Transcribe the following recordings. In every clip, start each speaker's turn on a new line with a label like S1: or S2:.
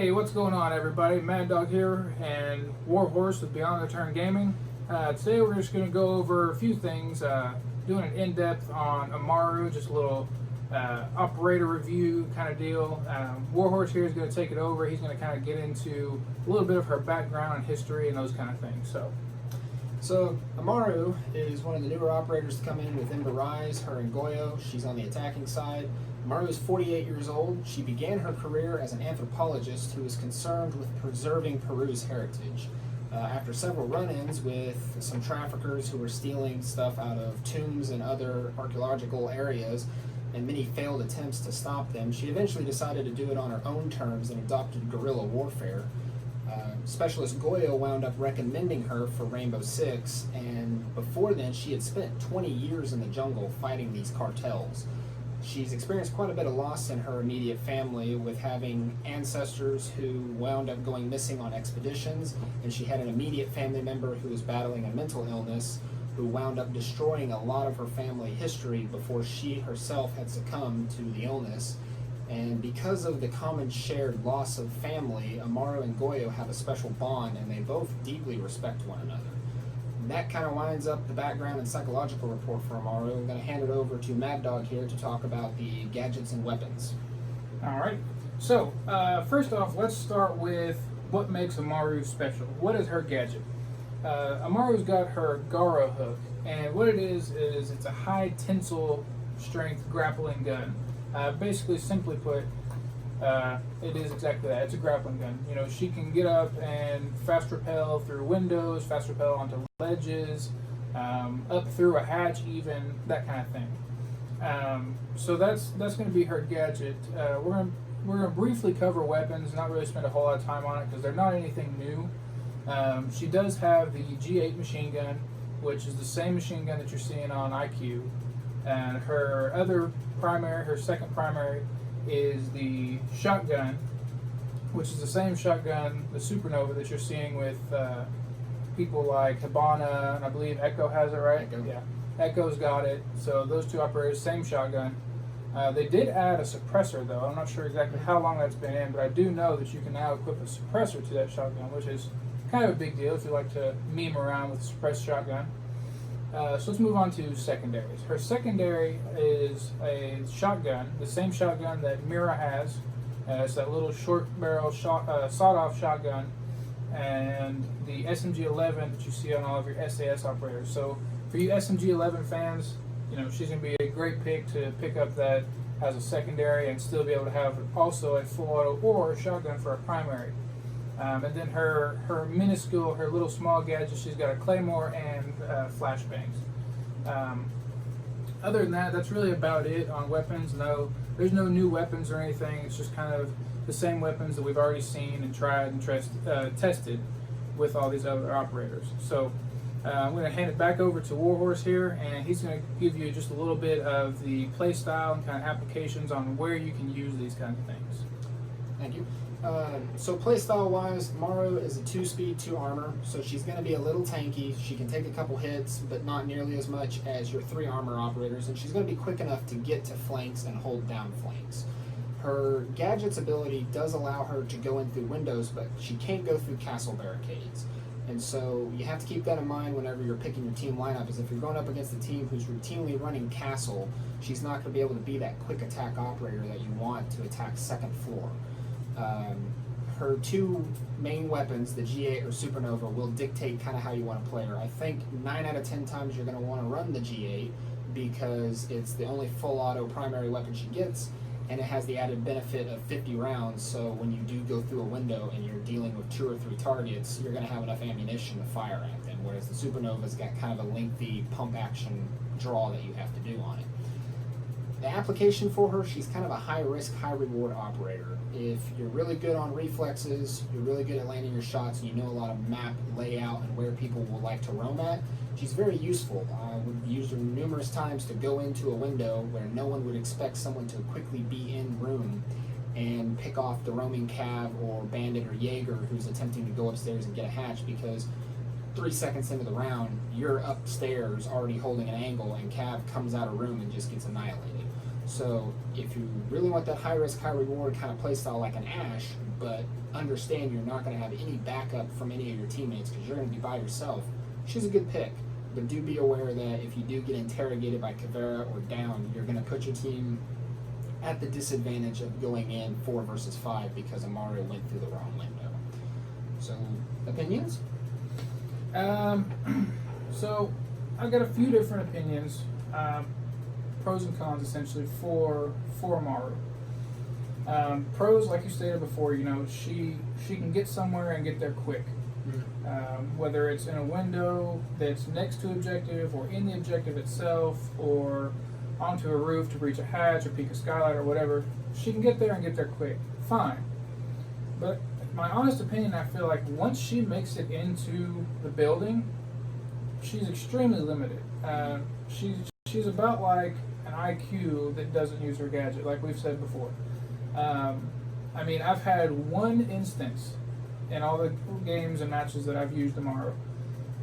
S1: Hey, what's going on, everybody? MadDawg here and WarHorse with BeyondReturnGaming. Today we're just going to go over a few things, doing an in-depth on Amaru, just a little operator review kind of deal. WarHorse here is going to take it over. He's going to kind of get into a little bit of her background and history and those kind of things.
S2: So Amaru is one of the newer operators to come in with Ember Rise, her and Goyo. She's on the attacking side. Amaru is 48 years old. She began her career as an anthropologist who was concerned with preserving Peru's heritage. After several run-ins with some traffickers who were stealing stuff out of tombs and other archaeological areas, and many failed attempts to stop them, she eventually decided to do it on her own terms and adopted guerrilla warfare. Specialist Goyo wound up recommending her for Rainbow Six, and before then she had spent 20 years in the jungle fighting these cartels. She's experienced quite a bit of loss in her immediate family, with having ancestors who wound up going missing on expeditions, and she had an immediate family member who was battling a mental illness who wound up destroying a lot of her family history before she herself had succumbed to the illness. And because of the common shared loss of family, Amaru and Goyo have a special bond, and they both deeply respect one another. And that kind of winds up the background and psychological report for Amaru. I'm going to hand it over to MadDawg here to talk about the gadgets and weapons.
S1: All right. So, first off, let's start with what makes Amaru special. What is her gadget? Amaru's got her Garo hook, and what it is it's a high tensile strength grappling gun. Basically, simply put, it is exactly that. It's a grappling gun. You know, she can get up and fast rappel through windows, fast rappel onto ledges, up through a hatch, even that kind of thing. So that's going to be her gadget. We're gonna briefly cover weapons, not really spend a whole lot of time on it because they're not anything new. She does have the G8 machine gun, which is the same machine gun that you're seeing on IQ. And her other primary, her second primary, is the shotgun, which is the same shotgun, the Supernova, that you're seeing with people like Habana, and I believe Echo has it, right?
S2: Echo.
S1: Yeah, Echo's got it. So those two operators, same shotgun. They did add a suppressor, though. I'm not sure exactly how long that's been in, but I do know that you can now equip a suppressor to that shotgun, which is kind of a big deal if you like to meme around with a suppressed shotgun. So let's move on to secondaries. Her secondary is a shotgun, the same shotgun that Mira has. It's that little short barrel sawed-off shotgun, and the SMG-11 that you see on all of your SAS operators. So for you SMG-11 fans, you know, she's going to be a great pick to pick up that as a secondary and still be able to have also a full auto or a shotgun for a primary. And then her minuscule, her little small gadget, she's got a claymore and flashbangs. Other than that, that's really about it on weapons. No, there's no new weapons or anything. It's just kind of the same weapons that we've already seen and tried and tested with all these other operators. So I'm going to hand it back over to WarHorse here, and he's going to give you just a little bit of the play style and kind of applications on where you can use these kinds of things.
S2: Thank you. So playstyle wise, Amaru is a 2-speed, 2 armor, so she's going to be a little tanky. She can take a couple hits, but not nearly as much as your 3 armor operators, and she's going to be quick enough to get to flanks and hold down flanks. Her gadget's ability does allow her to go in through windows, but she can't go through castle barricades. And so you have to keep that in mind whenever you're picking your team lineup, is if you're going up against a team who's routinely running castle, she's not going to be able to be that quick attack operator that you want to attack second floor. Her 2 main weapons, the G8 or Supernova, will dictate kind of how you want to play her. I think 9 out of 10 times you're going to want to run the G8 because it's the only full auto primary weapon she gets, and it has the added benefit of 50 rounds, so when you do go through a window and you're dealing with 2 or 3 targets, you're going to have enough ammunition to fire at them, whereas the Supernova's got kind of a lengthy pump action draw that you have to do on it. The application for her, she's kind of a high-risk, high-reward operator. If you're really good on reflexes, you're really good at landing your shots, and you know a lot of map layout and where people will like to roam at, she's very useful. We've used her numerous times to go into a window where no one would expect someone to quickly be in room and pick off the roaming cav or bandit or Jaeger who's attempting to go upstairs and get a hatch, because 3 seconds into the round, you're upstairs already holding an angle, and cav comes out of room and just gets annihilated. So if you really want that high risk, high reward kind of playstyle like an Ash, but understand you're not going to have any backup from any of your teammates because you're going to be by yourself, she's a good pick. But do be aware that if you do get interrogated by Kavera or down, you're going to put your team at the disadvantage of going in 4 versus 5 because Amaru went through the wrong window. So, opinions?
S1: So I've got a few different opinions, pros and cons essentially for Amaru. Pros, like you stated before, she can get somewhere and get there quick. Whether it's in a window that's next to objective or in the objective itself or onto a roof to breach a hatch or peek a skylight or whatever, she can get there and get there quick. Fine. But my honest opinion, I feel like once she makes it into the building, she's extremely limited. She's about like an IQ that doesn't use her gadget, like we've said before. I've had one instance in all the games and matches that I've used Amaru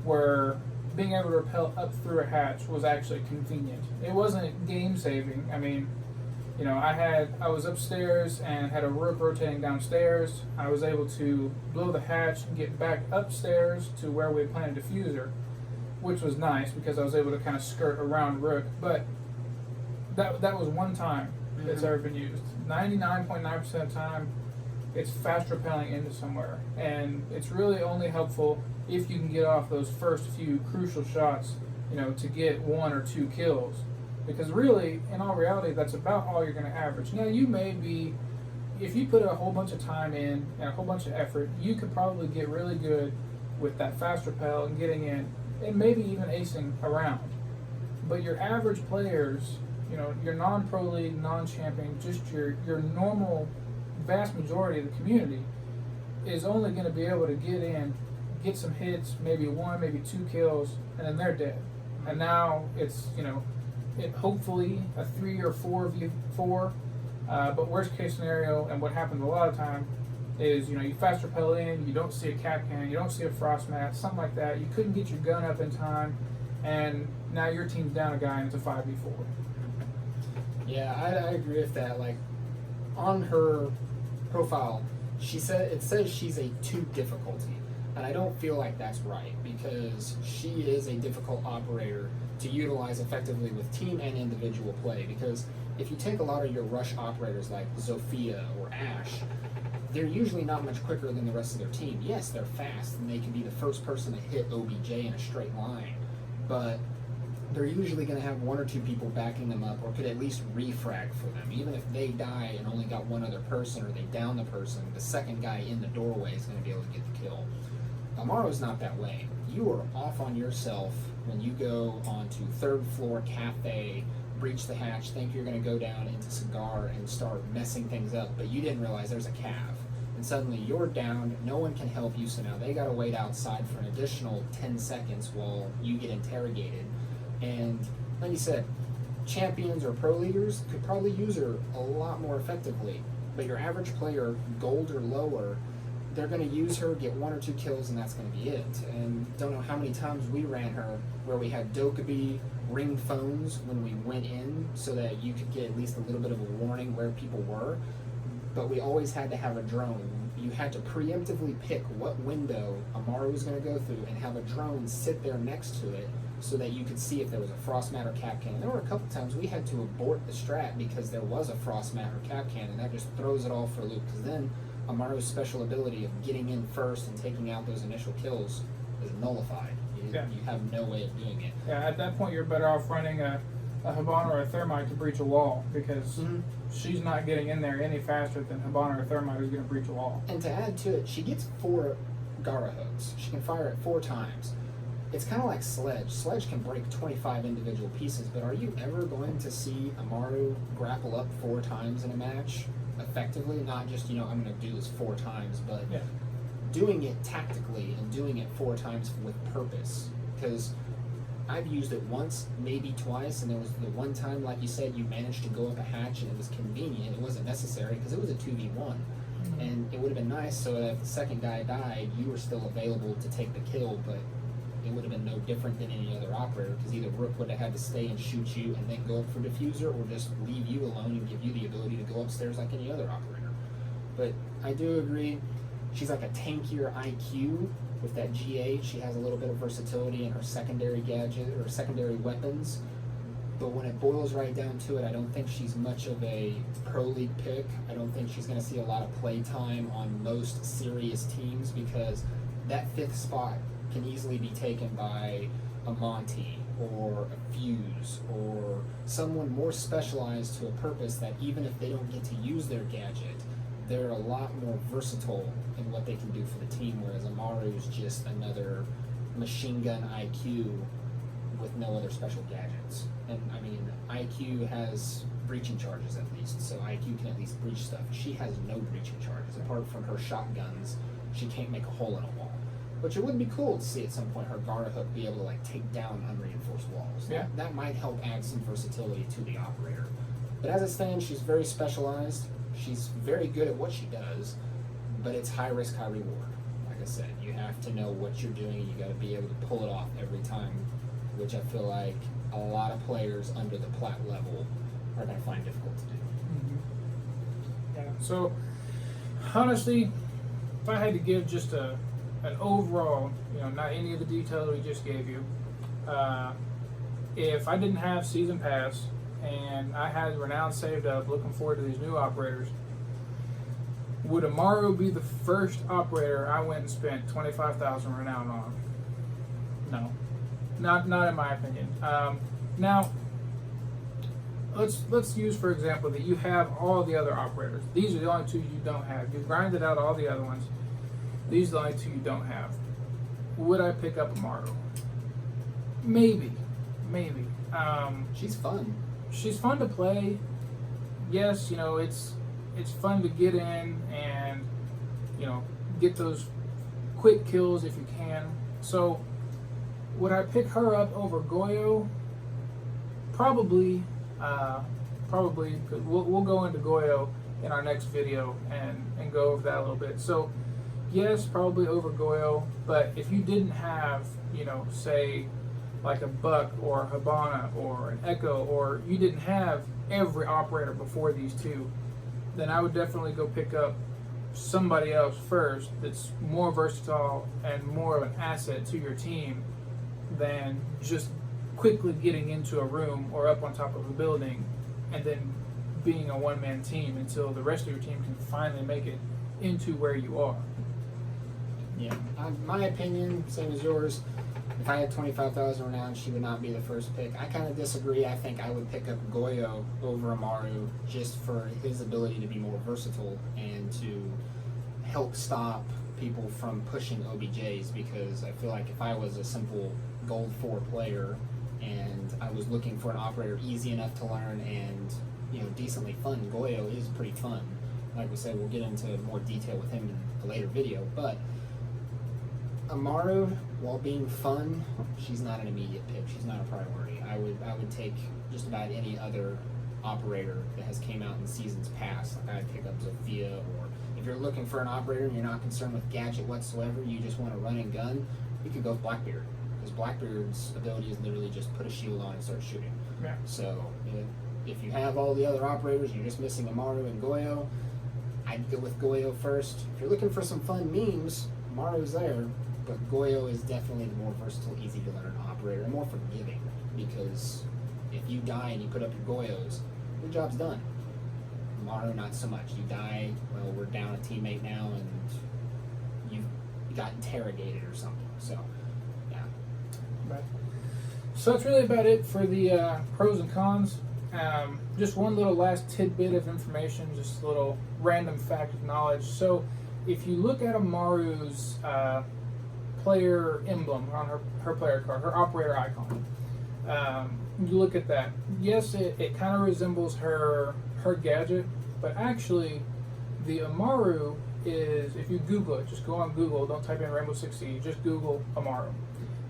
S1: where being able to rappel up through a hatch was actually convenient. It wasn't game saving. I was upstairs and had a rook rotating downstairs. I was able to blow the hatch and get back upstairs to where we had planted a diffuser, which was nice because I was able to kind of skirt around rook. But that was one time it's ever been used. 99.9% of the time, it's fast rappelling into somewhere, and it's really only helpful if you can get off those first few crucial shots, to get 1 or 2 kills. Because really, in all reality, that's about all you're going to average. Now, you may be, if you put a whole bunch of time in and a whole bunch of effort, you could probably get really good with that fast rappel and getting in, and maybe even acing around. But your average players, your non-pro league, non-champion, just your normal vast majority of the community is only going to be able to get in, get some hits, maybe 1, maybe 2 kills, and then they're dead. And now it's, hopefully a 3 or 4v4, but worst case scenario, and what happens a lot of time, is you fast rappel in, you don't see a cap cannon, you don't see a frost mat, something like that. You couldn't get your gun up in time, and now your team's down a guy and it's a 5v4.
S2: Yeah, I agree with that. Like, on her profile, it says she's a 2 difficulty, and I don't feel like that's right because she is a difficult operator to utilize effectively with team and individual play. Because if you take a lot of your rush operators like Zofia or Ash, they're usually not much quicker than the rest of their team. Yes, they're fast and they can be the first person to hit OBJ in a straight line, but they're usually going to have 1 or 2 people backing them up, or could at least refrag for them. Even if they die and only got 1 other person, or they down the person, the second guy in the doorway is going to be able to get the kill. Amaru's not that way. You are off on yourself when you go onto 3rd floor cafe, breach the hatch, think you're going to go down into Cigar and start messing things up, but you didn't realize there's a cav. And suddenly you're down, no one can help you, so now they got to wait outside for an additional 10 seconds while you get interrogated. And like you said, champions or pro leaguers could probably use her a lot more effectively. But your average player, gold or lower, they're going to use her, get 1 or 2 kills, and that's going to be it. And don't know how many times we ran her where we had Dokkaebi ring phones when we went in so that you could get at least a little bit of a warning where people were. But we always had to have a drone. You had to preemptively pick what window Amaru was going to go through and have a drone sit there next to it so that you could see if there was a frost mat or cap cannon. There were a couple times we had to abort the strat because there was a frost mat or cap cannon. That just throws it all for a loop, because then Amaru's special ability of getting in first and taking out those initial kills is nullified. You have no way of doing it.
S1: Yeah, at that point you're better off running a Hibana or a Thermite to breach a wall, because she's not getting in there any faster than Hibana or Thermite who's going to breach a wall.
S2: And to add to it, she gets 4 Gara hooks. She can fire it 4 times. It's kind of like Sledge. Sledge can break 25 individual pieces, but are you ever going to see Amaru grapple up 4 times in a match effectively? Not just, I'm going to do this 4 times, but doing it tactically and doing it 4 times with purpose. Because I've used it once, maybe twice, and there was the one time, like you said, you managed to go up a hatch and it was convenient. It wasn't necessary because it was a 2v1. And it would have been nice so that if the second guy died, you were still available to take the kill, but it would have been no different than any other operator, because either Rook would have had to stay and shoot you and then go up for diffuser, or just leave you alone and give you the ability to go upstairs like any other operator. But I do agree. She's like a tankier IQ with that GH. She has a little bit of versatility in her secondary gadget or secondary weapons. But when it boils right down to it, I don't think she's much of a pro league pick. I don't think she's going to see a lot of play time on most serious teams because that 5th spot can easily be taken by a Monty or a Fuse or someone more specialized to a purpose that even if they don't get to use their gadget, they're a lot more versatile in what they can do for the team, whereas Amaru is just another machine gun IQ with no other special gadgets. And I mean, IQ has breaching charges at least, so IQ can at least breach stuff. She has no breaching charges. Apart from her shotguns, she can't make a hole in a wall. Which it would be cool to see at some point her Gara hook be able to like take down unreinforced walls.
S1: Yeah.
S2: That might help add some versatility to the operator. But as it stands, she's very specialized. She's very good at what she does, but it's high risk, high reward. Like I said, you have to know what you're doing. You got to be able to pull it off every time, which I feel like a lot of players under the plat level are going to find difficult to do.
S1: Yeah. So, honestly, if I had to give just an overall, not any of the details we just gave you, if I didn't have Season Pass and I had Renown saved up, looking forward to these new operators, would Amaru be the first operator I went and spent 25,000 Renown on? No. Not in my opinion. Now, let's use for example that you have all the other operators. These are the only 2 you don't have. You've grinded out all the other ones. These are the only 2 you don't have. Would I pick up Amaru? Maybe.
S2: She's fun.
S1: She's fun to play. Yes, it's fun to get in and get those quick kills if you can. So would I pick her up over Goyo? Probably. We'll go into Goyo in our next video and go over that a little bit. So yes, probably over Goyo, but if you didn't have, say like a Buck or a Habana or an Echo, or you didn't have every operator before these 2, then I would definitely go pick up somebody else first that's more versatile and more of an asset to your team than just quickly getting into a room or up on top of a building and then being a one-man team until the rest of your team can finally make it into where you are.
S2: Yeah, my opinion, same as yours. If I had 25,000 Renown, she would not be the first pick. I kind of disagree. I think I would pick up Goyo over Amaru just for his ability to be more versatile and to help stop people from pushing OBJs, because I feel like if I was a simple Gold 4 player and I was looking for an operator easy enough to learn and decently fun, Goyo is pretty fun. Like we said, we'll get into more detail with him in a later video, but Amaru, while being fun, she's not an immediate pick. She's not a priority. I would take just about any other operator that has came out in seasons past. Like I'd pick up Zofia, or if you're looking for an operator and you're not concerned with gadget whatsoever, you just want to run and gun, you could go with Blackbeard, because Blackbeard's ability is literally just put a shield on and start shooting.
S1: Yeah.
S2: So if you have all the other operators, you're just missing Amaru and Goyo, I'd go with Goyo first. If you're looking for some fun memes, Amaru's there. But Goyo is definitely the more versatile, easy to learn operator, and more forgiving, because if you die and you put up your Goyos, your job's done. Amaru, not so much. You die, well, we're down a teammate now, and you got interrogated or something. So, yeah.
S1: Right. So that's really about it for the pros and cons. Just one little last tidbit of information, just a little random fact of knowledge. So if you look at Amaru's player emblem on her player card, her operator icon, you look at that. Yes, it kind of resembles her gadget, but actually the Amaru is, if you Google it, just go on Google, don't type in Rainbow Six Siege, just Google Amaru.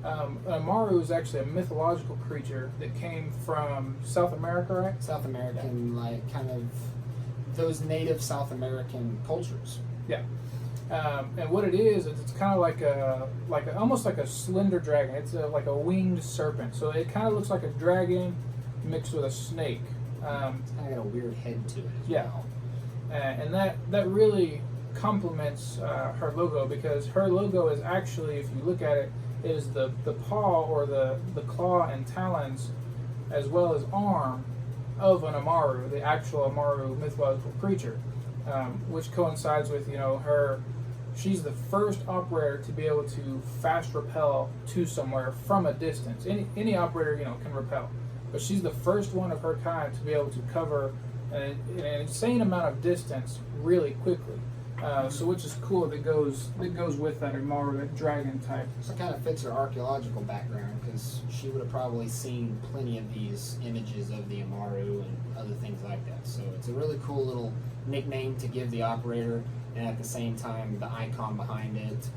S1: Amaru is actually a mythological creature that came from South America, right?
S2: South American, like kind of those native South American cultures.
S1: Yeah. And what it is, it's kind of like almost like a slender dragon. It's like a winged serpent. So it kind of looks like a dragon mixed with a snake.
S2: It's kind of got a weird head to it as
S1: yeah.
S2: well.
S1: And that really complements her logo, because her logo is actually, if you look at it, is the paw or the claw and talons as well as arm of an Amaru, the actual Amaru mythological creature, which coincides with, you know, her. She's the first operator to be able to fast rappel to somewhere from a distance. Any operator, you know, can rappel, but she's the first one of her kind to be able to cover an insane amount of distance really quickly. So which is cool that goes with that Amaru, that dragon type.
S2: So it kind of fits her archaeological background, because she would have probably seen plenty of these images of the Amaru and other things like that. So it's a really cool little nickname to give the operator, and at the same time, the icon behind it,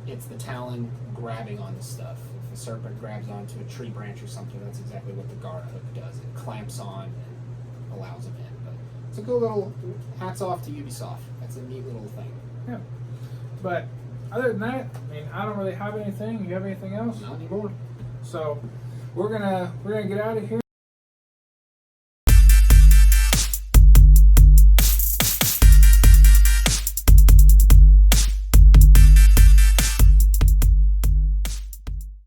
S2: it's the talon grabbing on the stuff. If a serpent grabs onto a tree branch or something, that's exactly what the Gara hook does. It clamps on and allows them in. But it's a cool little, hats off to Ubisoft. That's a neat little thing.
S1: Yeah. But other than that, I mean, I don't really have anything. You have anything else?
S2: Not anymore.
S1: So we're gonna get out of here.